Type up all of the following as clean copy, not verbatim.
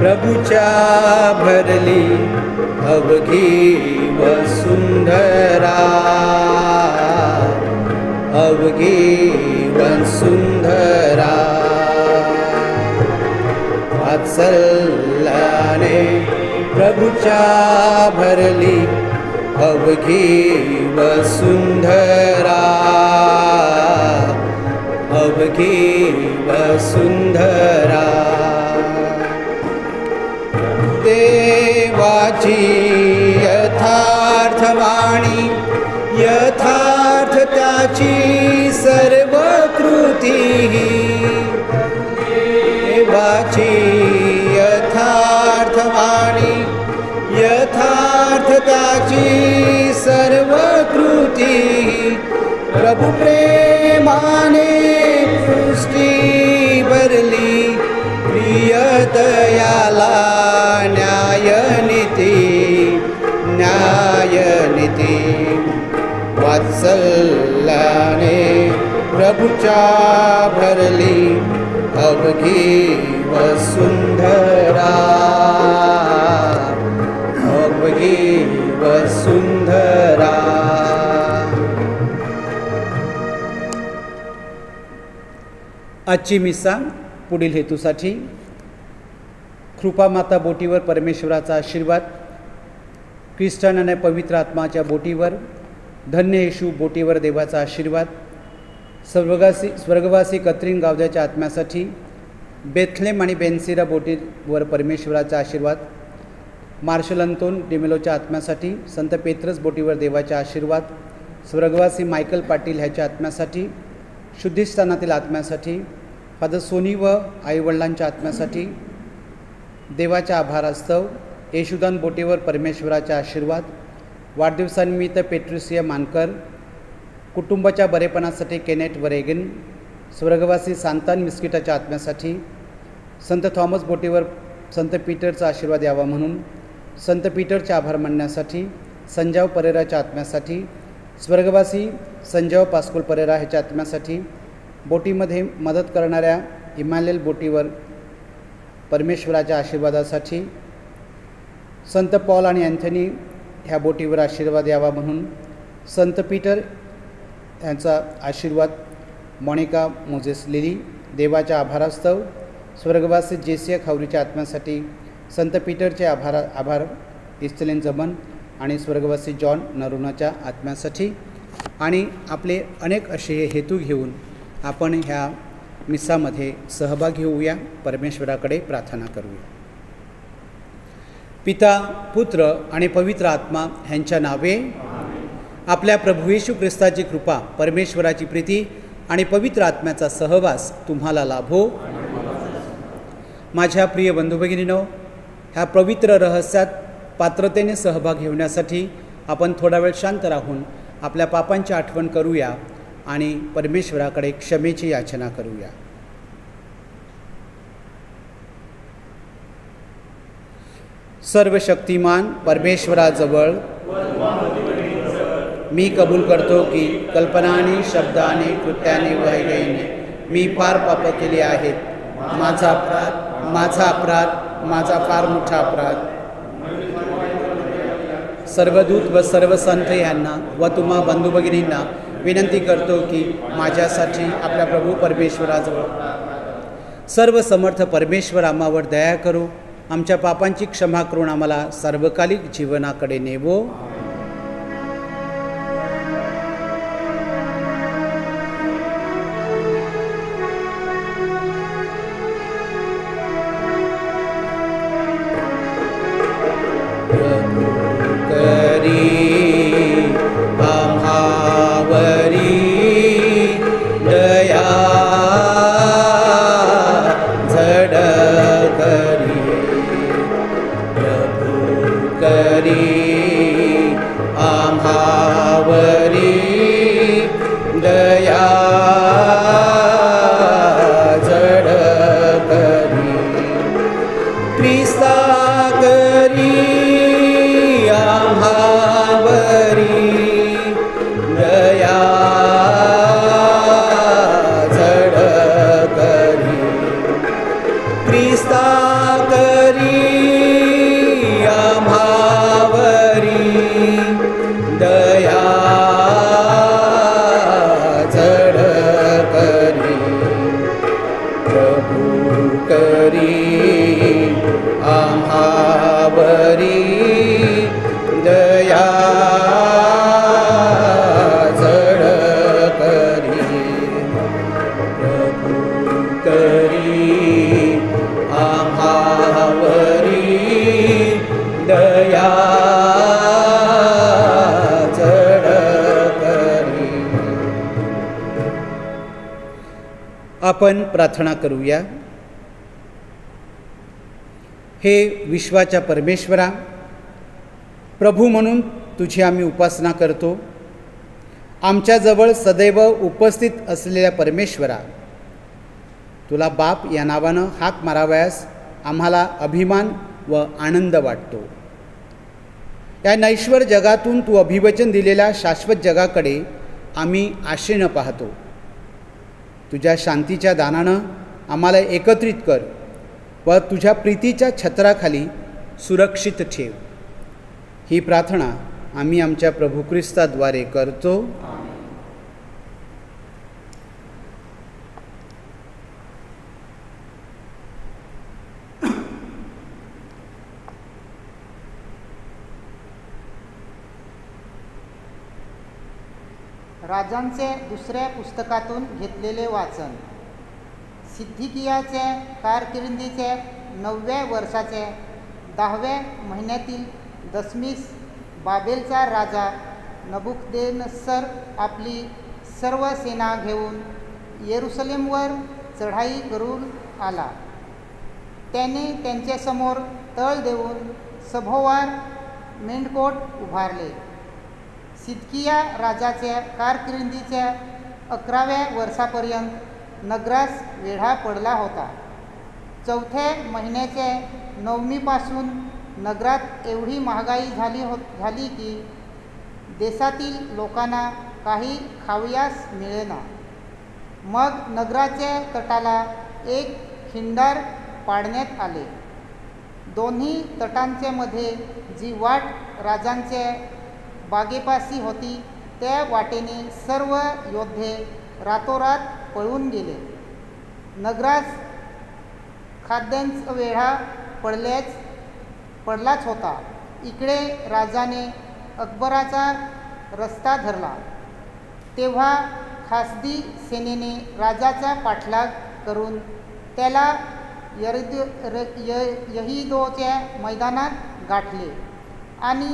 प्रभूच्या भरली अवघी वसुंधरा, अवघी वसुंधरा. वात्सल्याने प्रभूच्या भरली अवघी वसुंधरा, अवघी वसुंधरा. देवाची यथार्थ वाणी, यथार्थ त्याची सर्व कृती. देवाची यथार्थ वाणी, यथार्थ त्याची सर्व कृती. प्रभु प्रेमाने सृष्टी भरली, प्रिय दयाला न्यायनीती, न्यायनीती. वात्सल्याने प्रभूच्या भरली अवघी वसुंधरा, अवघी वसुंधरा. आजची मिसा पुढील हेतूसाठी कृपा माता बोटीवर परमेश्वराचा आशीर्वाद, ख्रिस्टन आणि पवित्र आत्माच्या बोटीवर, धन्य येशू बोटीवर देवाचा आशीर्वाद, स्वर्गवासी कत्रीन गावद्याच्या आत्म्यासाठी, बेथलेम आणि बेन्सिरा बोटीवर परमेश्वराचा आशीर्वाद, मार्शल अंतोन डिमेलोच्या आत्म्यासाठी, संत पेत्रस बोटीवर देवाचा आशीर्वाद, स्वर्गवासी मायकल पाटील ह्याच्या आत्म्यासाठी, शुद्धिस्थानातील आत्म्यासाठी, फादर सोनी व आईवडिलांच्या आत्म्यासाठी, देवाच्या आभारास्तव येशुदान बोटीवर परमेश्वराचा आशीर्वाद, वाढदिवसानिमित्त पेट्रिसिया मानकर, कुटुंबाच्या बरेपणासाठी केनेट वरेगन, स्वर्गवासी सांतान मिस्किटाच्या आत्म्यासाठी, संत थॉमस बोटीवर संत पीटरचा आशीर्वाद यावा म्हणून, संत पीटरचे आभार मानण्यासाठी, संजाव परेराच्या आत्म्यासाठी, स्वर्गवासी संजाव पास्कोल परेरा ह्याच्या आत्म्यासाठी, बोटीमध्ये मदत करणाऱ्या इमॅन्युएल बोटीवर परमेश्वराच्या आशीर्वादासाठी, संत पॉल आणि अँथनी ह्या बोटीवर आशीर्वाद यावा म्हणून, संत पीटर यांचा आशीर्वाद, मॉनिका मोजेस लिली देवाच्या आभारास्तव, स्वर्गवासी जेसिया खावरीच्या आत्म्यासाठी, संत पीटरचे आभार इस्तेलेन जमन आणि स्वर्गवासी जॉन नरुनाच्या आत्म्यासाठी. आणि आपले अनेक असे हेतू घेऊन आपण ह्या मिसामध्ये सहभागी होऊया, परमेश्वराकडे प्रार्थना करूया. पिता, पुत्र आणि पवित्र आत्मा ह्यांच्या नावे. आपल्या प्रभू येशू ख्रिस्ताची कृपा, परमेश्वराची प्रीती आणि पवित्र आत्म्याचा सहवास तुम्हाला लाभो. माझ्या प्रिय बंधू भगिनींनो, ह्या पवित्र रहस्यात पात्रतेने सहभाग घेण्यासाठी आपण थोडा वेळ शांत राहून आपल्या पापांची आठवण करूया आणि परमेश्वराकडे क्षमेची याचना करूया. सर्वशक्तिमान परमेश्वराजवळ मी कबूल करतो की कल्पनाने, शब्दाने, कृत्याने व ऐगीने मी फार पाप केली आहेत. माझा अपराध, माझा फार मोठा अपराध. सर्वदूत व सर्व संत यांना व तुम्हा बंधू भगिनींना विनंती करतो की माझ्यासाठी आपल्या प्रभू परमेश्वराजवळ सर्व समर्थ परमेश्वर आम्हावर दया करो, आमच्या पापांची क्षमा करून आम्हाला सार्वकालिक जीवनाकडे नेवो. Krista kari आम्हावरी दया जड करी प्रभू करी आम्हावरी दया जड करी. आपण प्रार्थना करूया. हे विश्वाच्या परमेश्वरा, प्रभू म्हणून तुझी आम्ही उपासना करतो. आमच्याजवळ सदैव उपस्थित असलेल्या परमेश्वरा, तुला बाप या नावानं हाक मारावयास आम्हाला अभिमान व आनंद वाटतो. या नैश्वर जगातून तू अभिवचन दिलेल्या शाश्वत जगाकडे आम्ही आशेनं पाहतो. तुझ्या शांतीच्या दानानं आम्हाला एकत्रित कर व तुझ्या प्रीतीच्या छत्राखाली सुरक्षित ठेव. ही प्रार्थना आम्ही आमच्या प्रभू ख्रिस्ताद्वारे करतो. राजांचे दुसऱ्या पुस्तकातून घेतलेले वाचन. सिद्दीकियाचे कारकिर्दीचे 9व्या वर्षाचे 10व्या महिन्यातील दशमीस बाबेलचा राजा नबुकदेनेस्सर आपली सर्व सेना घेऊन येरुशलेमवर चढाई करून आला. त्याने त्यांच्यासमोर तळ देऊन सभोवार मेंढकोट उभारले. सिद्किया राजाच्या कारकिर्दीच्या 11व्या वर्षापर्यंत नगरास वेढा पडला होता. 4थ्या महिन्याच्या 9मीपासून नगरात एवढी महागाई झाली की देशातील लोकांना काही खावयास मिळेना. मग नगराच्या तटाला एक खिंडार पाडण्यात आले. दोन्ही तटांच्या मध्ये जी वाट राजांच्या बागेपाशी होती त्या वाटेने सर्व योद्धे रातोरात पळून गेले. नगरास खाद्यांचा वेढा पडलाच होता. इकडे राजाने अकबराचा रस्ता धरला. तेव्हा खासदी सेनेने राजाचा पाठलाग करून त्याला यहिदोच्या मैदानात गाठले आणि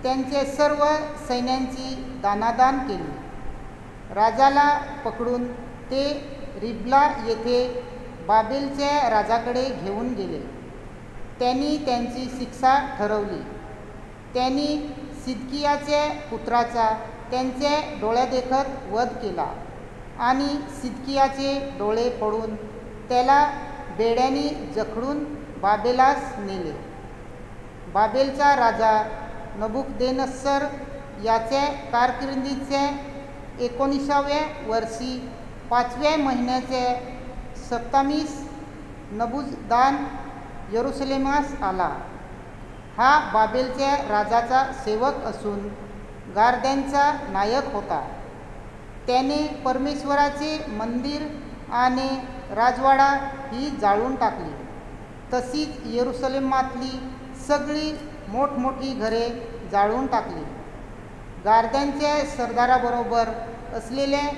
त्यांचे सर्व सैन्यांची दानादान केली. राजाला पकडून ते रिबला येथे बाबेलच्या राजाकडे घेऊन गेले. त्यांनी त्यांची शिक्षा ठरवली. त्यांनी सिद्कियाच्या पुत्राचा त्यांच्या डोळ्यादेखत वध केला आणि सिद्कियाचे डोळे फोडून त्याला बेड्याने जखडून बाबेलास नेले. बाबेलचा राजा नबुकदेनेस्सर याच्या कारकिर्दीच्या 19व्या वर्षी 5व्या महिन्याच्या 27 नबुजदान येरुशलेमास आला. हा बाबेलच्या राजाचा सेवक असून गारद्यांचा नायक होता. त्याने परमेश्वराचे मंदिर आणि राजवाडा ही जाळून टाकली. तशीच येरुशलेमातली सगळी मोठमोठी घरे जाळून टाकली. गारद्यांच्या सरदाराबरोबर असलेल्या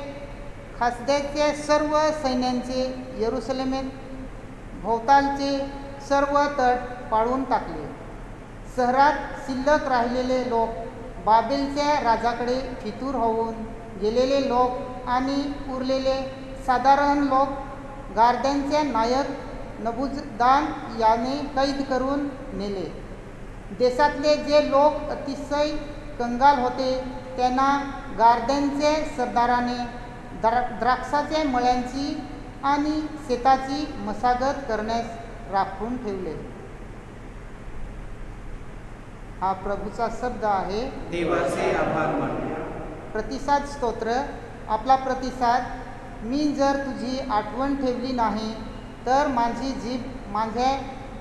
खासद्याच्या सर्व सैन्यांचे येरुशलेमेत भोवतालचे सर्व तट पाडून टाकले. शहरात शिल्लक राहिलेले लोक, बाबेलच्या राजाकडे फितूर होऊन गेलेले लोक आणि उरलेले साधारण लोक गारद्यांचे नायक नबुजदान याने कैद करून नेले. देशातले जे लोक अतिशय कंगाल होते त्यांना गारद्यांचे सरदाराने द्राक्षाच्या मळ्यांची आणि शेताची मशागत करण्यास राखून ठेवले. हा प्रभूचा शब्द आहे. देवाचे आभार मानूया. प्रतिसाद स्तोत्र. आपला प्रतिसाद. मी जर तुझी आठवण ठेवली नाही तर माझी जीभ माझ्या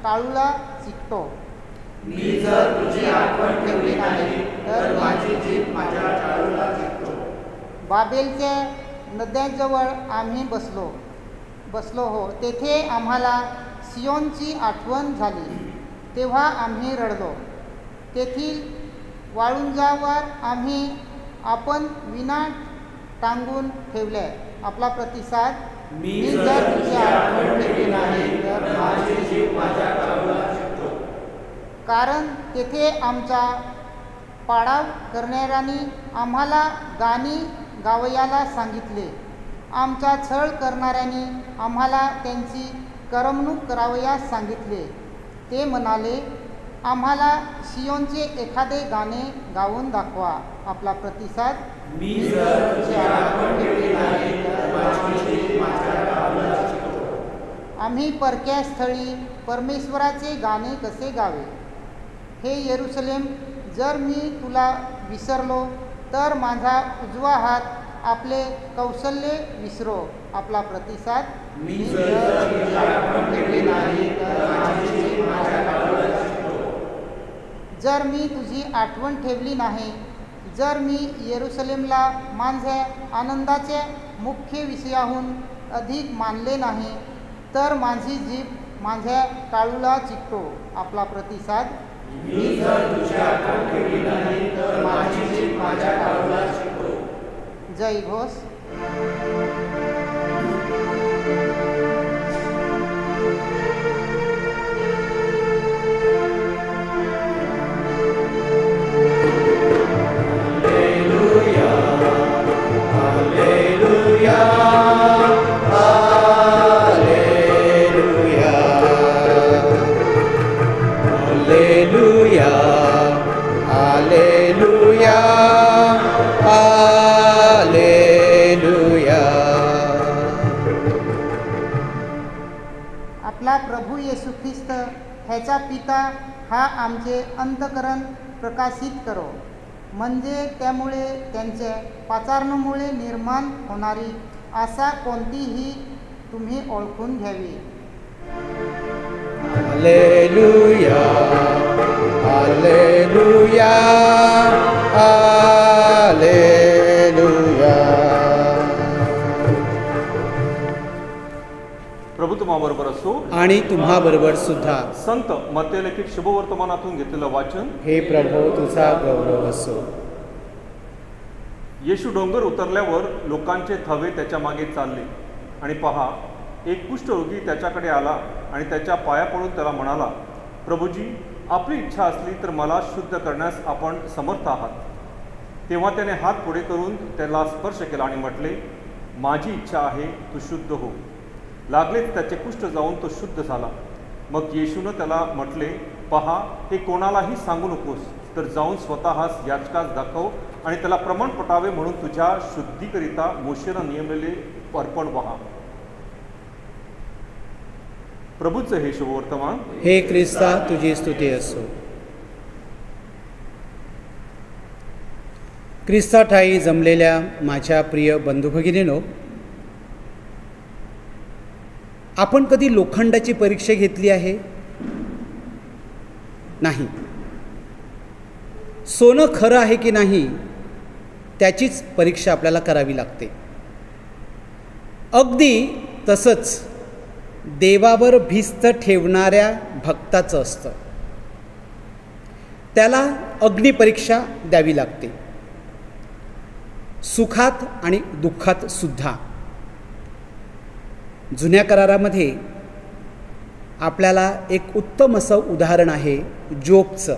टाळूला चिकटो. मी जर तुझी आठवण ठेवली नाही तर माझी जीभ माझ्या टाळूला चिकटो. बाबेलच्या नद्यांजवळ आम्ही बसलो हो. तेथे आम्हाला सियोनची आठवण झाली तेव्हा आम्ही रडलो. तेथील वाळुंजावर आम्ही आपण विना टांगून ठेवले. आपला प्रतिसाद, मी जर तुझी आठवण ठेवली नाही तर माझे जीव माझ्या टाळूला चिकटतो. कारण तेथे आमचा पाडाव करणाऱ्यांनी आम्हाला गाणी गावयाला सांगितले. आमचा छळ करणाऱ्यांनी आम्हाला त्यांची करमणूक करावयास सांगितले. ते म्हणाले, आम्हाला सियोनचे एखादे गाणे गाऊन दाखवा. आपला प्रतिसाद, मी जर तुझी आठवण ठेवली नाही तर माझे जीव माझ्या टाळूला चिकटतो. आम्ही परक्या स्थळी परमेश्वराचे गाणे कसे गावे? हे यरूशलेम, जर मी तुला विसरलो तर माझा उजवा हात आपले कौशल्य विसरो. आपला प्रतिसाद, मी जर तुझी आठवण ठेवली नाही तर माझे जीव माझ्या टाळूला चिकटतो. जर मी तुझी आठवण ठेवली नाही, जर मी यरूशलेमला माझ्या आनंदाच्या मुख्य विषयाहून अधिक मानले नाही तर माझी जीभ माझ्या टाळूला चिकटो. आपला प्रतिसाद, मी जर तुझी आठवण ठेवली नाही तर माझी जीभ माझ्या टाळूला चिकटो. जय घोष. आपला प्रभू येशू ख्रिस्त ह्याचा पिता हा आमचे अंतःकरण प्रकाशित करो, म्हणजे त्यामुळे त्यांच्या पाचारणेमुळे निर्माण होणारी आशा कोणतीही तुम्ही ओळखून घ्यावी. Hallelujah, hallelujah, hallelujah. प्रभू तुम्हाबरोबर असो आणि तुम्हाबरोबर सुद्धा. संत मत्तेय लिखित शुभवर्तमानातून घेतलेलं वाचन. हे प्रभू तुझा गौरव असो. येशू डोंगर उतरल्यावर लोकांचे थवे त्याच्या मागे चालले आणि पहा, एक कुष्ठरोगी त्याच्याकडे आला आणि त्याच्या पाया पडून त्याला म्हणाला, प्रभूजी, आपली इच्छा असली तर मला शुद्ध करण्यास आपण समर्थ आहात. तेव्हा त्याने हात पुढे करून त्याला स्पर्श केला आणि म्हटले, माझी इच्छा आहे, तू शुद्ध हो. लागलेच त्याचे कुष्ठ जाऊन तो शुद्ध झाला. मग येशूनं त्याला म्हटले, पहा, हे कोणालाही सांगू नकोस, तर जाऊन स्वतःस याचकास दाखव आणि त्याला प्रमाण पटावे म्हणून तुझ्या शुद्धीकरिता मोशेनं नियमलेले अर्पण वहा. प्रभूचं हे शुभवर्तमान. हे ख्रिस्ता तुझी स्तुती असो. ख्रिस्ता ठाई जमलेल्या माझ्या प्रिय बंधू भगिनीनो, आपण कधी लोखंडाची परीक्षा घेतली आहे? नाही. सोनं खरं आहे की नाही त्याचीच परीक्षा आपल्याला करावी लागते. अगदी तसंच देवावर भिस्त ठेवणाऱ्या भक्ताचं असतं. त्याला अग्निपरीक्षा द्यावी लागते, सुखात आणि दुःखात सुद्धा. जुन्या करारामध्ये आपल्याला एक उत्तम असं उदाहरण आहे जोबचं.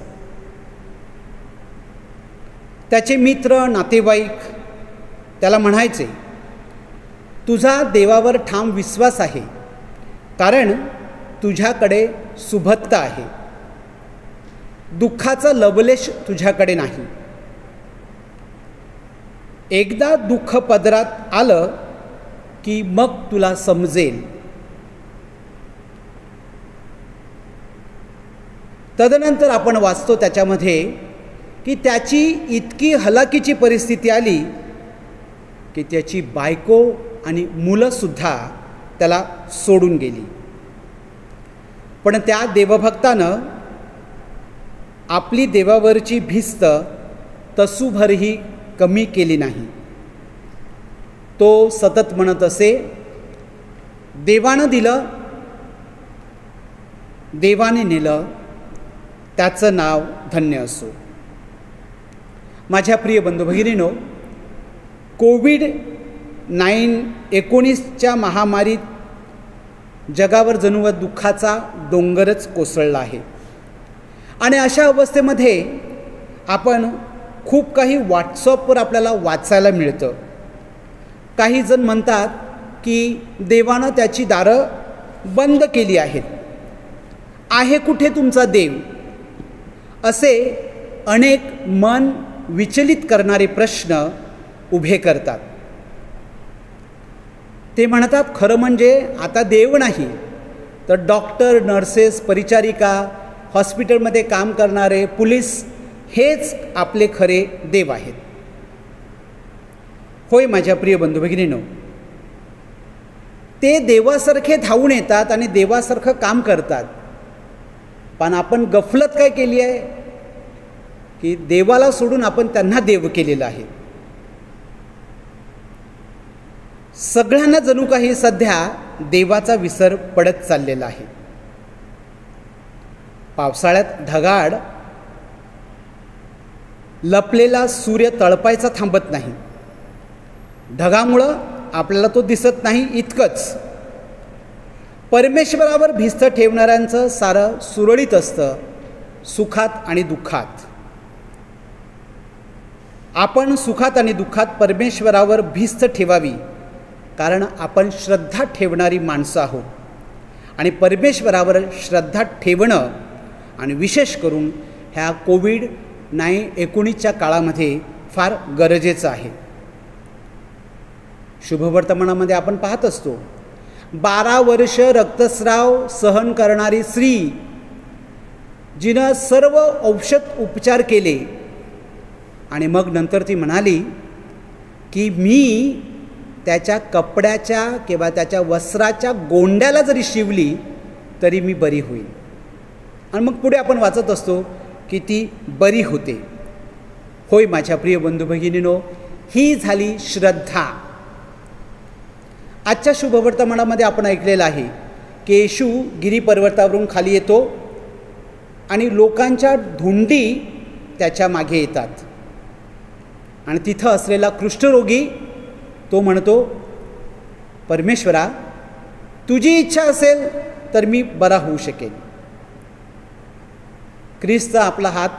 त्याचे मित्र नातेवाईक त्याला म्हणायचे, तुझा देवावर ठाम विश्वास आहे, कारण तुझ्याकडे सुबत्ता आहे, दुःखाचा लवलेश तुझ्याकडे नाही. एकदा दुःख पदरात आलं की मग तुला समजेल. तदनंतर आपण वाचतो त्याच्यामध्ये की त्याची इतकी हलाखीची परिस्थिती आली की त्याची बायको आणि मुलंसुद्धा त्याला सोडून गेली. पण त्या देवभक्तानं आपली देवावरची भिस्त तसूभरही कमी केली नाही. तो सतत म्हणत असे, देवानं दिलं देवाने नेलं त्याचं नाव धन्य असो. माझ्या प्रिय बंधू भगिनींनो, कोविड-19 महामारीत जगावर जणू दुःखाचा डोंगरच कोसळला आहे. आणि अशा अवस्थेमध्ये आपण खूप काही व्हॉट्सअपवर आपल्याला वाचायला मिळतं. काही जण म्हणतात की देवानं त्याची दारं बंद केली आहेत. आहे कुठे तुमचा देव? असे अनेक मन विचलित करणारे प्रश्न उभे करतात. ते म्हणतात खरं म्हणजे आता देव नाही तर डॉक्टर, नर्सेस, परिचारिका, हॉस्पिटलमध्ये काम करणारे, पोलीस हेच आपले खरे देव आहेत. होय माझ्या प्रिय बंधू भगिनींनो, ते देवासारखे धावून येतात आणि देवासारखं काम करतात. पण आपण गफलत काय केली आहे की देवाला सोडून आपण त्यांना देव केलेला आहे. सगळ्यांना जणू काही सध्या देवाचा विसर पडत चाललेला आहे. पावसाळ्यात ढगाळ लपलेला सूर्य तळपायचा थांबत नाही. ढगामुळं आपल्याला तो दिसत नाही इतकंच. परमेश्वरावर भिस्त ठेवणाऱ्यांचं सारं सुरळीत असतं सुखात आणि दुःखात. आपण सुखात आणि दुःखात परमेश्वरावर भिस्त ठेवावी, कारण आपण श्रद्धा ठेवणारी माणसं आहोत. आणि परमेश्वरावर श्रद्धा ठेवणं आणि विशेष करून ह्या कोविड-19 काळामध्ये फार गरजेचं आहे. शुभवर्तमानामध्ये आपण पाहत असतो 12 वर्ष रक्तस्राव सहन करणारी स्त्री, जिनं सर्व औषध उपचार केले आणि मग नंतर ती म्हणाली की मी त्याच्या कपड्याच्या किंवा त्याच्या वस्त्राच्या गोंड्याला जरी शिवली तरी मी बरी होईल. आणि मग पुढे आपण वाचत असतो की ती बरी होते. होय माझ्या प्रिय बंधू भगिनींनो, ही झाली श्रद्धा. आजच्या शुभवर्तमानामध्ये आपण ऐकलेलं आहे की येशू गिरीपर्वतावरून खाली येतो आणि लोकांच्या धुंडी त्याच्या मागे येतात. आणि तिथं असलेला कुष्ठरोगी तो म्हणतो, परमेश्वरा, तुझी इच्छा असेल तर मी बरा होऊ शकेन. ख्रिस्त आपला हात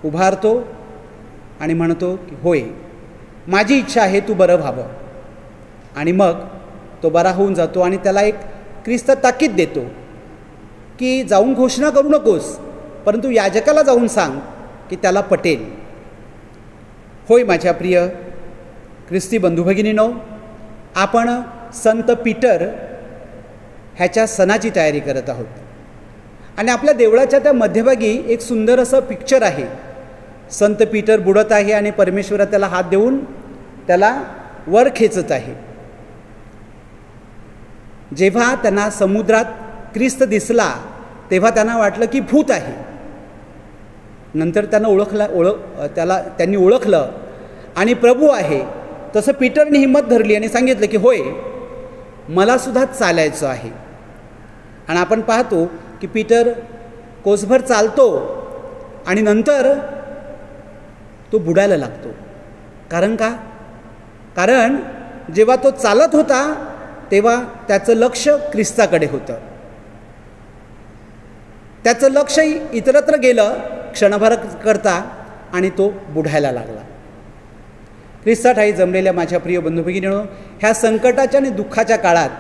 उभारतो आणि म्हणतो की होय, माझी इच्छा आहे तू बरं व्हावं. आणि मग तो बरा होऊन जातो. आणि त्याला एक ख्रिस्त ताकीद देतो की जाऊन घोषणा करू नकोस, परंतु याजकाला जाऊन सांग की त्याला पटेल. होय माझ्या प्रिय ख्रिस्ती बंधू भगिनींनो, आपण संत पीटर ह्याच्या सणाची तयारी करत आहोत. आणि आपल्या देवळाच्या त्या मध्यभागी एक सुंदर असं पिक्चर आहे. संत पीटर बुडत आहे आणि परमेश्वरा त्याला हात देऊन त्याला वर खेचत आहे. जेव्हा त्यांना समुद्रात ख्रिस्त दिसला तेव्हा त्यांना वाटलं की भूत आहे. नंतर त्यांनी ओळखलं आणि प्रभू आहे. तसं पीटरने हिंमत धरली आणि सांगितलं की होय, मलासुद्धा चालायचं आहे. आणि आपण पाहतो की पीटर कोसभर चालतो आणि नंतर तो बुडायला लागतो. कारण का? कारण जेव्हा तो चालत होता तेव्हा त्याचं लक्ष ख्रिस्ताकडे होतं. त्याचं लक्ष इतरत्र गेलं क्षणभराकरता आणि तो बुडायला लागला. ख्रिस्ताठाई जमलेल्या माझ्या प्रिय बंधू भगिनींनो, ह्या संकटाच्या आणि दुःखाच्या काळात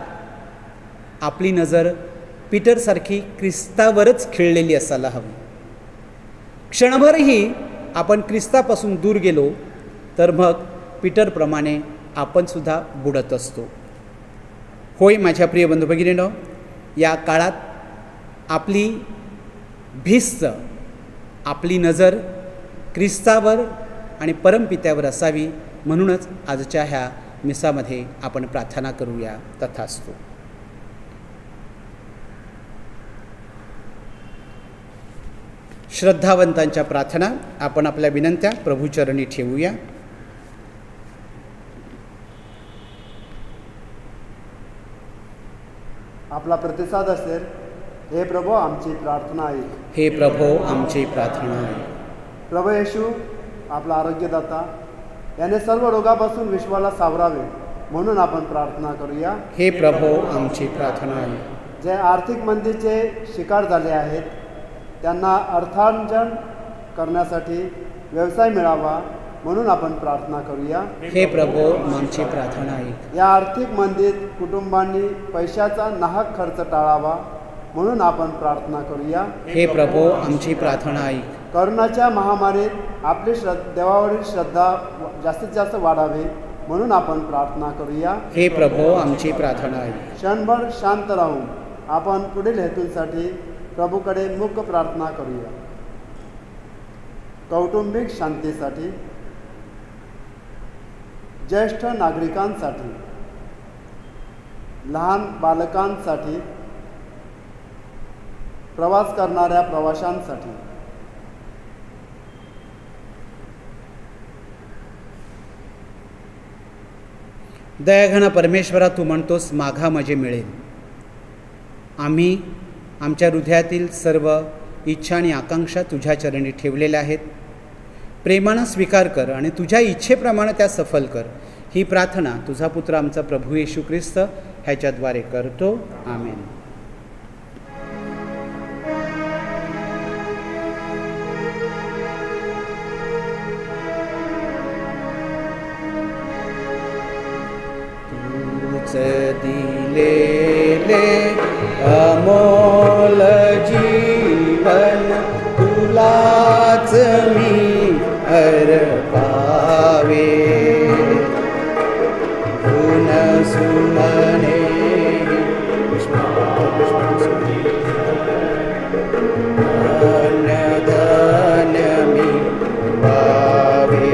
आपली नजर पीटरसारखी ख्रिस्तावरच खिळलेली असायला हवी. क्षणभरही आपण ख्रिस्तापासून दूर गेलो तर मग पीटरप्रमाणे आपणसुद्धा बुडत असतो. होय माझ्या प्रिय बंधू भगिनींनो, या काळात आपली भिस्त, आपली नजर ख्रिस्तावर आणि परमपित्यावर असावी. म्हणूनच आजच्या ह्या मिसामध्ये आपण प्रार्थना करूया. तथास्तु. श्रद्धावंतांच्या प्रार्थना, आपण आपल्या विनंत्या प्रभूचरणी ठेवूया. आपला प्रतिसाद असेल हे प्रभो आमची प्रार्थना ऐक. हे प्रभो आमची प्रार्थना ऐक. प्रभू येशू आपला आरोग्यदाता याने सर्व रोगापासून विश्वाला सावरावे म्हणून आपण प्रार्थना करूया. हे प्रभो आमची प्रार्थना ऐक. जे आर्थिक मंदीचे शिकार झाले आहेत त्यांना अर्थार्जन करण्यासाठी व्यवसाय मिळावा म्हणून आपण प्रार्थना करूया. हे प्रभो आमची प्रार्थना ऐक. या आर्थिक मंदीत कुटुंबांनी पैशाचा नाहक खर्च टाळावा म्हणून आपण प्रार्थना करूया. हे प्रभो आमची प्रार्थना ऐक. करोनाच्या महामारीत आपली देवावरील श्रद्धा जास्तीत जास्त वाढावी म्हणून आपण प्रार्थना करूया. हे प्रभो आमची प्रार्थना ऐक. क्षणभर शांत राहून आपण पुढील हेतूंसाठी प्रभूकडे मुख्य प्रार्थना करूया. कौटुंबिक शांतीसाठी, ज्येष्ठ नागरिकांसाठी, लहान बालकांसाठी, प्रवास करणाऱ्या प्रवाशांसाठी, दयाघन परमेश्वरा, तू म्हणतोस मागा म्हणजे मिळेल. आम्ही आमच्या हृदयातील सर्व इच्छा आणि आकांक्षा तुझ्या चरणी ठेवलेल्या आहेत. प्रेमानं स्वीकार कर आणि तुझ्या इच्छेप्रमाणे त्या सफल कर. ही प्रार्थना तुझा पुत्र आमचा प्रभू येशू ख्रिस्त ह्याच्याद्वारे करतो. आमेन. दिलेले अमोल जीवन तुलाच मी अर्पावे. गुण सुमने धन्य मी पावे.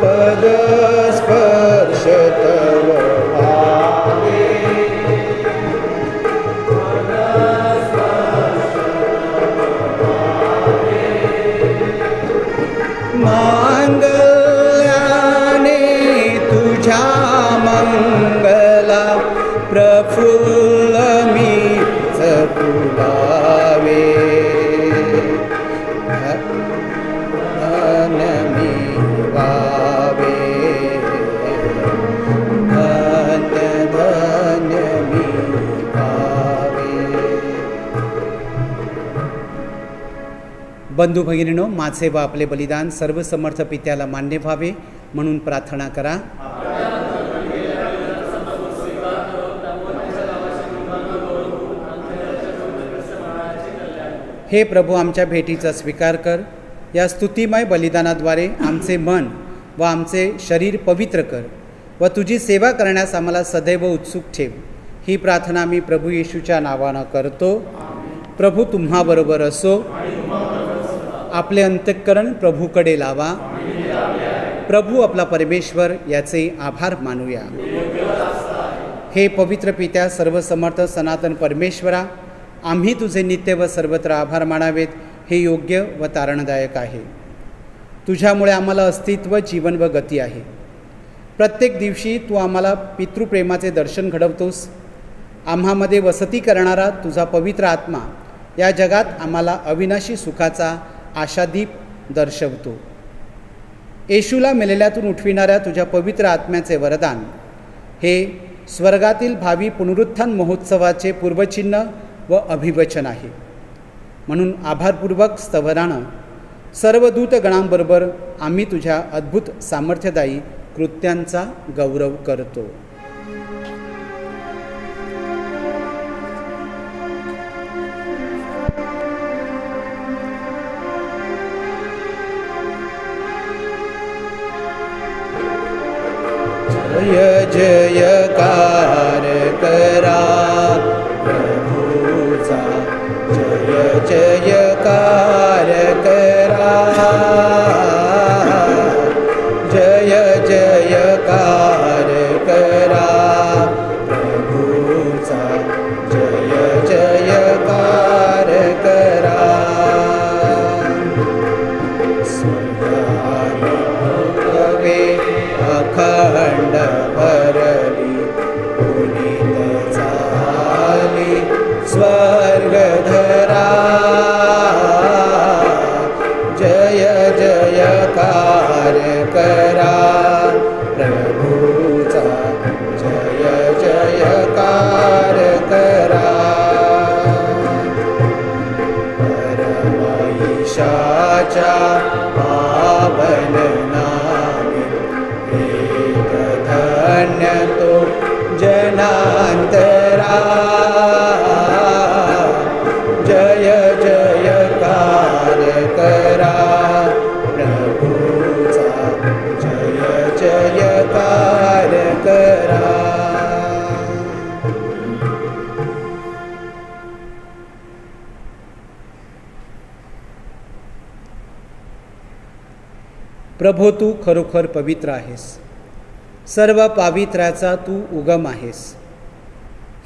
पद स्पर्श तव भावे. मांगल्याने तुझ्या मंगला प्रफुल्ल मी फुलावे. बंधू भगिनीनो, माझे व आपले बलिदान सर्व समर्थ पित्याला मान्य व्हावे म्हणून प्रार्थना करा. हे प्रभू, आमच्या भेटीचा स्वीकार कर. या स्तुतिमय बलिदानाद्वारे आमचे मन व आमचे शरीर पवित्र कर व तुझी सेवा करण्यास आम्हाला सदैव उत्सुक ठेव. ही प्रार्थना मी प्रभू येशूच्या नावानं करतो. प्रभू तुम्हाबरोबर असो. आपले अंतःकरण प्रभूकडे लावा. प्रभू आपला परमेश्वर याचे आभार मानूया. हे पवित्र पित्या, सर्वसमर्थ सनातन परमेश्वरा, आम्ही तुझे नित्य व सर्वत्र आभार मानावेत हे योग्य व तारणदायक आहे. तुझ्यामुळे आम्हाला अस्तित्व, जीवन व गती आहे. प्रत्येक दिवशी तू आम्हाला पितृप्रेमाचे दर्शन घडवतोस. आम्हामध्ये वसती करणारा तुझा पवित्र आत्मा या जगात आम्हाला अविनाशी सुखाचा आशादीप दर्शवतो. येशूला मेलेल्यातून उठविणाऱ्या तुझ्या पवित्र आत्म्याचे वरदान हे स्वर्गातील भावी पुनरुत्थान महोत्सवाचे पूर्वचिन्ह व अभिवचन आहे. म्हणून आभारपूर्वक स्तवनानं सर्व दूतगणांबरोबर आम्ही तुझ्या अद्भुत सामर्थ्यदायी कृत्यांचा गौरव करतो. जय जयकार करा प्रभूचा, जय जयकार करा, जय जय प्रभो, तू खरोखर पवित्र आहेस. सर्व पावित्र्याचा तू उगम आहेस.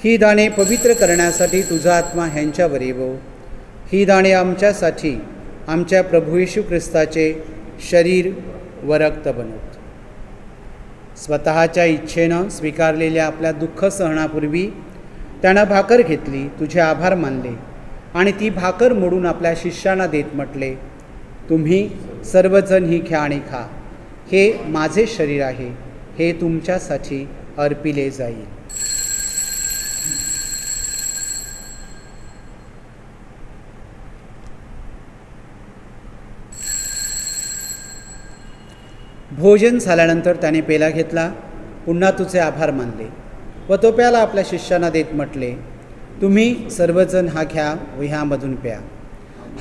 ही दाणे पवित्र करण्यासाठी तुझा आत्मा ह्यांच्यावर येवो. ही दाणे आमच्यासाठी आमच्या प्रभू येशू ख्रिस्ताचे शरीर व रक्त बनवत. स्वतःच्या इच्छेनं स्वीकारलेल्या आपल्या दुःख सहनापूर्वी त्यानं भाकर घेतली, तुझे आभार मानले आणि ती भाकर मोडून आपल्या शिष्यांना देत म्हटले, तुम्ही सर्वजण ही घ्या आणि खा. हे माझे शरीर आहे, हे तुमच्यासाठी अर्पिले जाईल. भोजन झाल्यानंतर त्याने पेला घेतला, पुन्हा तुझे आभार मानले व तो प्याला आपल्या शिष्यांना देत म्हटले, तुम्ही सर्वजण हा घ्या व ह्यामधून प्या.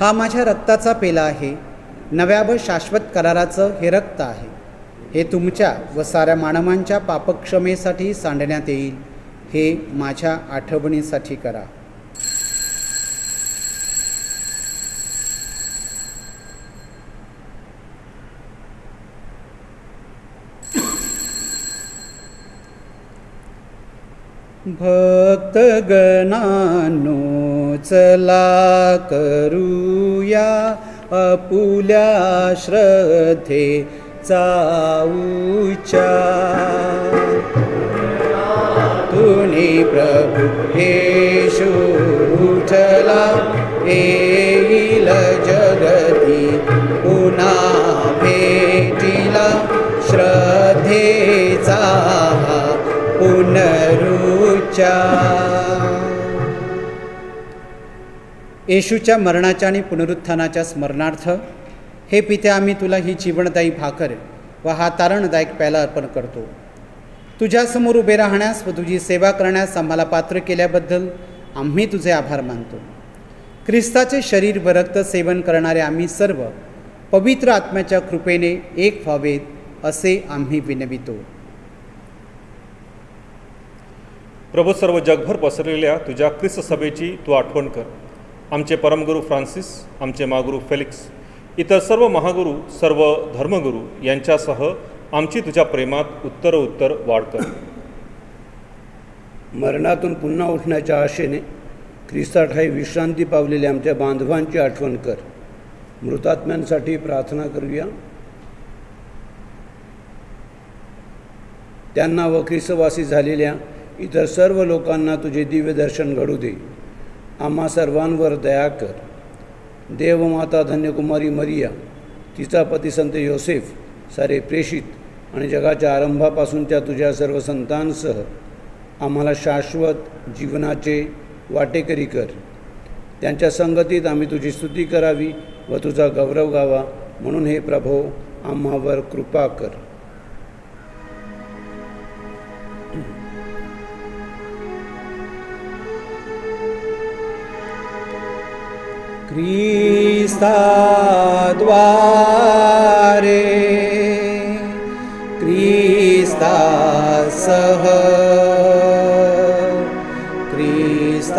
हा माझ्या रक्ताचा पेला आहे. नव्या व शाश्वत कराराचं हे रक्त आहे. हे तुमच्या व साऱ्या मानवांच्या पापक्षमेसाठी सांडण्यात येईल. हे माझ्या आठवणीसाठी करा. भक्तगणांनो, चला करूया आपुल्या श्रद्धेचा उच्चार. तुनी प्रभू येशू उठला, येईल जगती पुन्हा भेटीला. श्रद्धेचा पुनरुच्चार. येशूच्या मरणाच्या आणि पुनरुत्थानाच्या स्मरणार्थ हे पिते, आम्ही तुला ही जीवनदायी भाकर व हा तारणदायक प्याला अर्पण करतो. तुझ्यासमोर उभे राहण्यास व तुझी सेवा करण्यास आम्हाला पात्र केल्याबद्दल आम्ही तुझे आभार मानतो. ख्रिस्ताचे शरीर व रक्त सेवन करणारे आम्ही सर्व पवित्र आत्म्याच्या कृपेने एक व्हावेत असे आम्ही विनवितो. प्रभू, सर्व जगभर पसरलेल्या तुझ्या ख्रिस्त सभेची तू आठवण कर. आमचे परमगुरू फ्रान्सिस, आमचे महागुरू फेलिक्स, इतर सर्व महागुरू, सर्व धर्मगुरू यांच्यासह आमची तुझ्या प्रेमात उत्तरोत्तर वाढ कर. मरणातून पुन्हा उठण्याच्या आशेने ख्रिस्ताठायी विश्रांती पावलेल्या आमच्या बांधवांची आठवण कर. मृतात्म्यांसाठी प्रार्थना करूया. त्यांना व ख्रिस्तवासी झालेल्या इतर सर्व लोकांना तुझे दिव्य दर्शन घडू दे. आम्हा सर्वांवर दया कर. देवमाता धन्यकुमारी मरिया, तिचा पती संत योसेफ, सारे प्रेषित आणि जगाच्या आरंभापासूनच्या तुझ्या सर्व संतांसह आम्हाला शाश्वत जीवनाचे वाटेकरी कर. त्यांच्या संगतीत आम्ही तुझी स्तुती करावी व तुझा गौरव गावा, म्हणून हे प्रभो आम्हावर कृपा कर. ख्रिस्ताद्वारे, ख्रिस्तासह, ख्रिस्ताठायी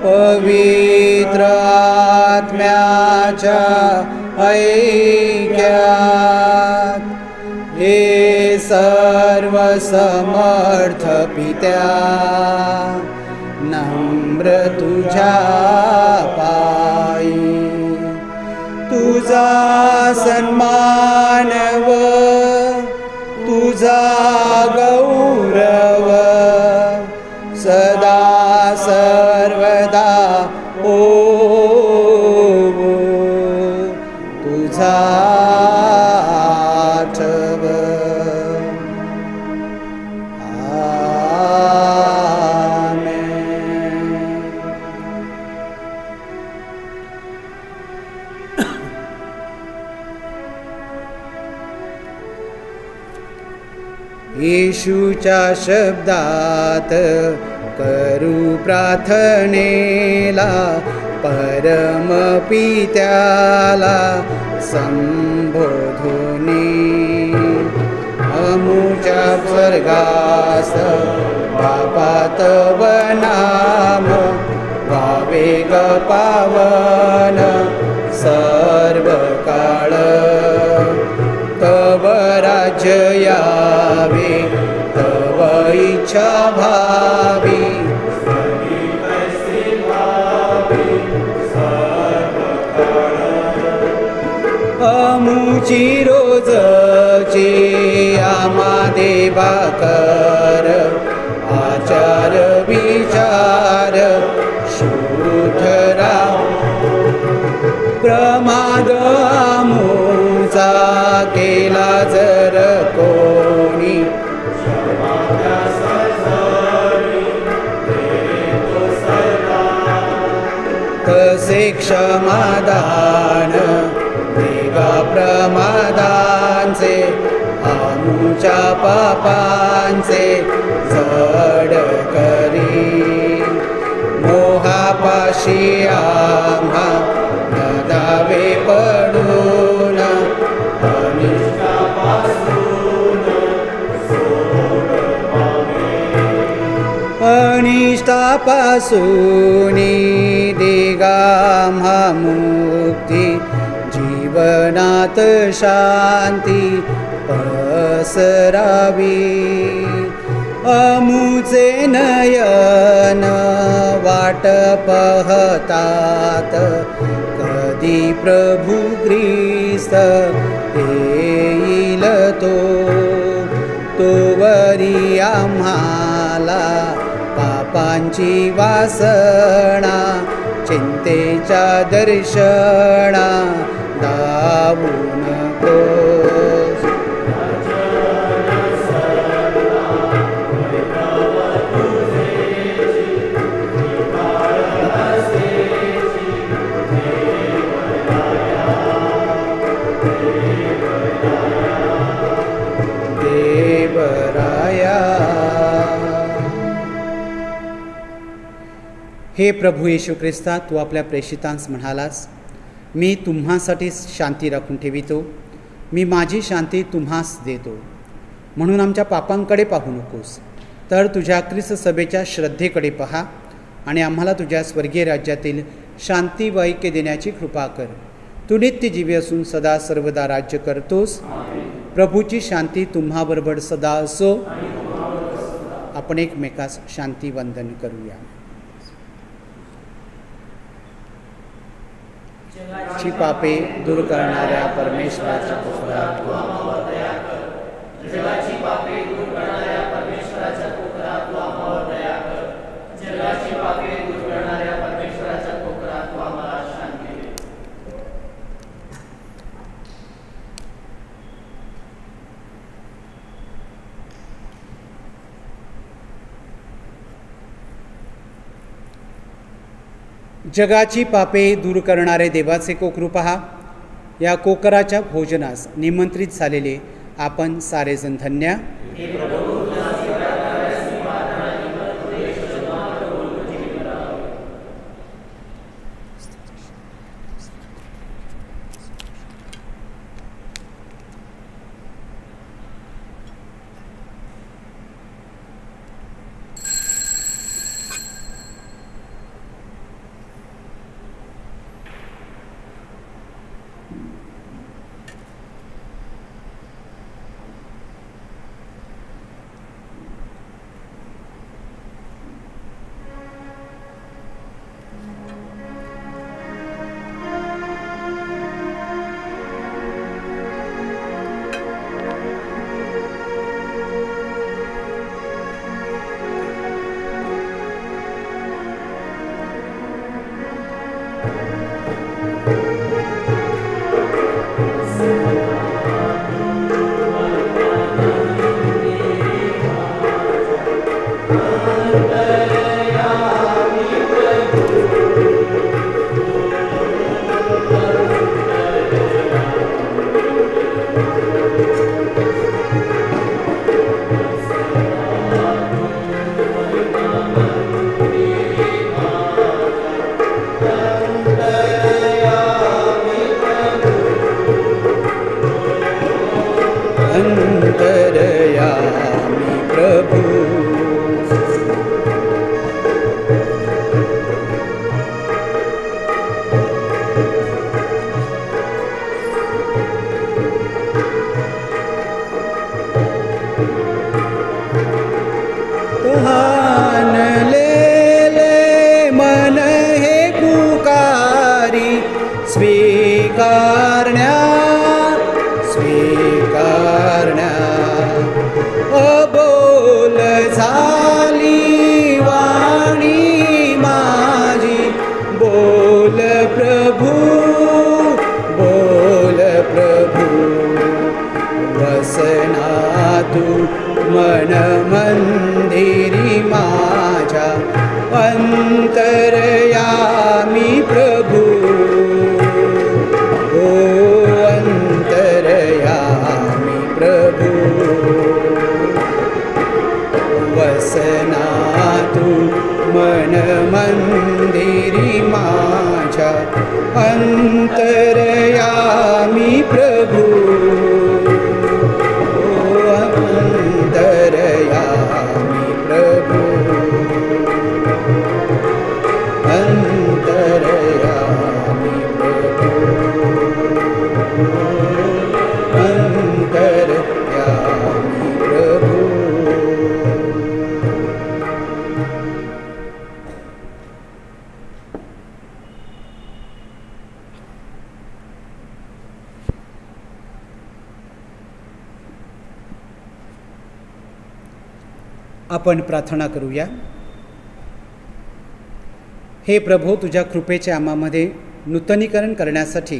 पवित्र आत्म्याच्या ऐक्यात हे सर्व समर्थ पित्या नम्र तुझ्या पायी. तुझा सन्मान व तुझा गौरव सदा सर्वदा होवो. तुझा आठव. येशूच्या शब्दात करू प्रार्थनेला, परमपित्याला संबोधुनी. अमुच्या स्वर्गास बापा तव नाम, व्हावे ग पावन सर्व काळ तव राज्य यावे तव इच्छा भावी अमुची रोजची आम्हा देवा कर आचार विचार शुद्ध राम प्रमाद आमुचा केला जर कोणी तसे क्षमादान देवा प्रमादांचे आमुच्या पापांचे जड करी मोहापाशी आम्हा नदावे पडून अनिष्टापासून देगा आम्हा मुक्ती जीवनात शांती पसरावी अमुचे नयन वाट पाहतात कधी प्रभू ख्रिस्त येईल तोवरी आम्हाला पापांची वासना चिंतेच्या दर्शना दावू नकोस देवराया। हे प्रभू येशू ख्रिस्ता, तू आपल्या प्रेषितांस म्हणालास, मी तुम्हासाठी शांती राखून ठेवितो, मी माझी शांती तुम्हास देतो. म्हणून आमच्या पापांकडे पाहू नकोस, तर तुझ्या ख्रिस्त सभेच्या श्रद्धेकडे पहा आणि आम्हाला तुझ्या स्वर्गीय राज्यातील शांती व ऐक्य देण्याची कृपा कर. तू नित्य जीवी असून सदा सर्वदा राज्य करतोस. प्रभूची शांती तुम्हाबरोबर सदा असो. आपण एकमेकास शांती वंदन करूया. ची पापे दूर करणाऱ्या परमेश्वराच्या कोपरात तू आम्हावर दया कर. जगाची पापे दूर करणाऱ्या परमेश्वराच्या कोपरात तू आम्हावर दया कर. जगाची पापे दूर करणाऱ्या परमेश्वराच्या कोपरात तू आम्हाला शांती दे. जगाची पापे दूर करणारे देवाचे कोकरू पहा. या कोकराच्या भोजनास निमंत्रित झालेले आपण सारेजण धन्य. मन मंदिरी माझ्या अंतरयामी प्रभू अंतरयामी प्रभू अंतरयामी प्रभू अंतरयामी प्रभू. आपण प्रार्थना करूया. हे प्रभू, तुझ्या कृपेच्या आम्हामध्ये नूतनीकरण करण्यासाठी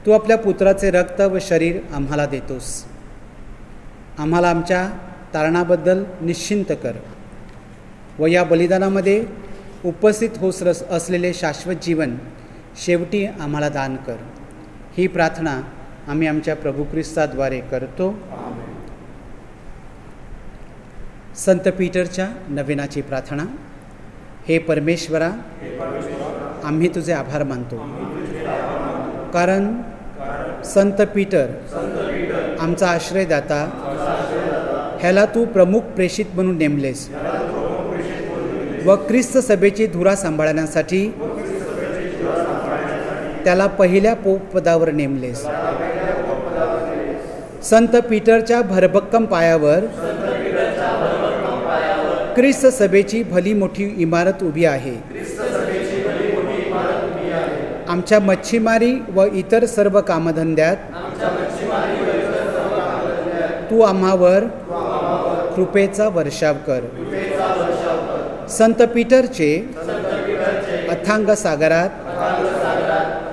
तू आपल्या पुत्राचे रक्त व शरीर आम्हाला देतोस. आम्हाला आमच्या तारणाबद्दल निश्चिंत कर व या बलिदानामध्ये उपस्थित होत असलेले शाश्वत जीवन शेवटी आम्हाला दान कर. ही प्रार्थना आम्ही आमच्या प्रभू ख्रिस्ताद्वारे करतो. संत पीटरच्या नवीनाची प्रार्थना. हे परमेश्वरा, आम्ही तुझे आभार मानतो, कारण संत पीटर आमचा आश्रयदाता, ह्याला तू प्रमुख प्रेषित म्हणून नेमलेस व ख्रिस्त सभेची धुरा सांभाळण्यासाठी त्याला पहिल्या पोप पदावर नेमलेस. संत पीटरच्या भरभक्कम पायावर ख्रिस्त सभेची भली मोठी इमारत उभी आहे. आमच्या मच्छीमारी व इतर सर्व कामधंद्यात तू आम्हावर कृपेचा वर्षाव कर. संत पीटरचे अथांग सागरात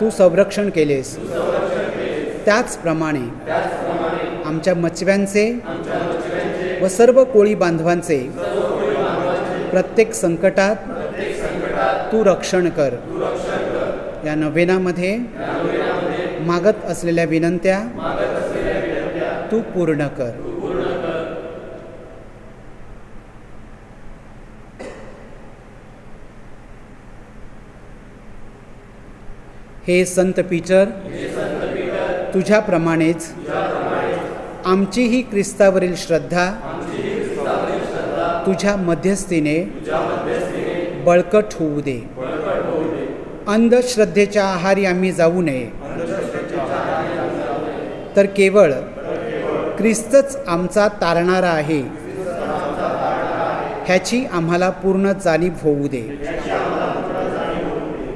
तू संरक्षण केलेस, त्याचप्रमाणे आमच्या मच्छव्यांचे व सर्व कोळी बांधवांचे प्रत्येक संकटात तू रक्षण कर. या नवेनामध्ये मागत असलेल्या विनंत्या तू पूर्ण कर. हे संत पीटर, तुझ्याप्रमाणेच आमची ही ख्रिस्तावरील श्रद्धा तुझ्या मध्यस्थीने बळकट होऊ दे. अंधश्रद्धेच्या आहारी आम्ही जाऊ नये, तर केवळ ख्रिस्तच आमचा तारणारा आहे ह्याची आम्हाला पूर्ण जाणीव होऊ दे.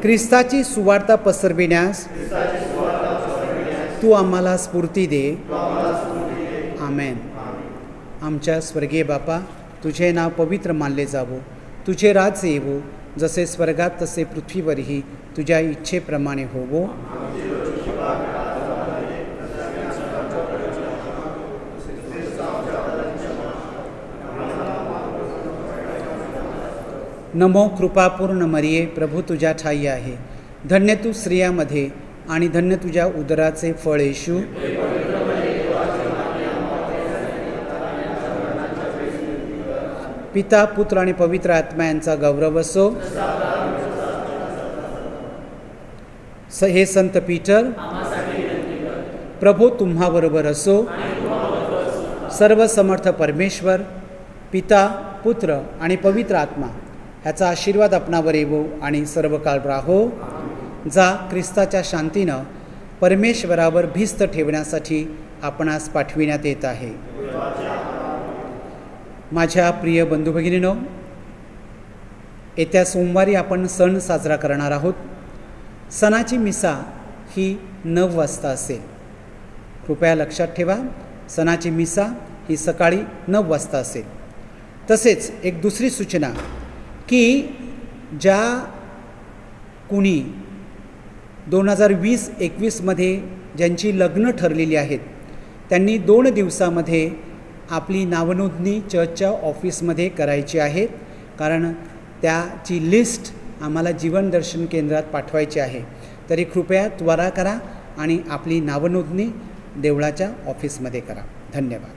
ख्रिस्ताची सुवार्ता पसरविण्यास तू आम्हाला स्फूर्ती दे. आमेन. आमच्या स्वर्गीय बापा, तुझे नाव पवित्र मानले जावो, तुझे राज्य येवो, जसे स्वर्गात तसे पृथ्वीवरही तुझ्या इच्छेप्रमाणे होवो. नमो कृपापूर्ण मरिये, प्रभू तुझ्या ठाई आहे. धन्य तू स्त्रियामध्ये आणि धन्य तुझ्या उदराचे फळ येशू. पिता, पुत्र आणि पवित्र आत्मा यांचा गौरव असो. हे संत पीटर, प्रभू तुम्हाबरोबर असो. सर्व समर्थ परमेश्वर, पिता, पुत्र आणि पवित्र आत्मा ह्याचा आशीर्वाद आपणावर येवो आणि सर्व काळ राहो. जा ख्रिस्ताच्या शांतीनं परमेश्वरावर भिस्त ठेवण्यासाठी आपणास पाठविण्यात येत आहे. माझ्या प्रिय बंधू भगिनींनो, येत्या सोमवारी आपण सण साजरा करणार आहोत. सणाची मिसा ही 9 वाजता असेल. कृपया लक्षात ठेवा, सणाची मिसा ही सकाळी 9 वाजता असेल. तसेच एक दुसरी सूचना की ज्या कुणी 2020-21 ज्यांची लग्न ठरलेली आहेत त्यांनी 2 दिवसामध्ये आपली नावनोंदणी चर्चच्या ऑफिसमध्ये करायची आहे, कारण त्याची लिस्ट आम्हाला जीवन दर्शन केंद्रात पाठवायची आहे. तरी कृपया त्वरा करा आणि आपली नावनोंदणी देवळाच्या ऑफिसमध्ये करा. धन्यवाद.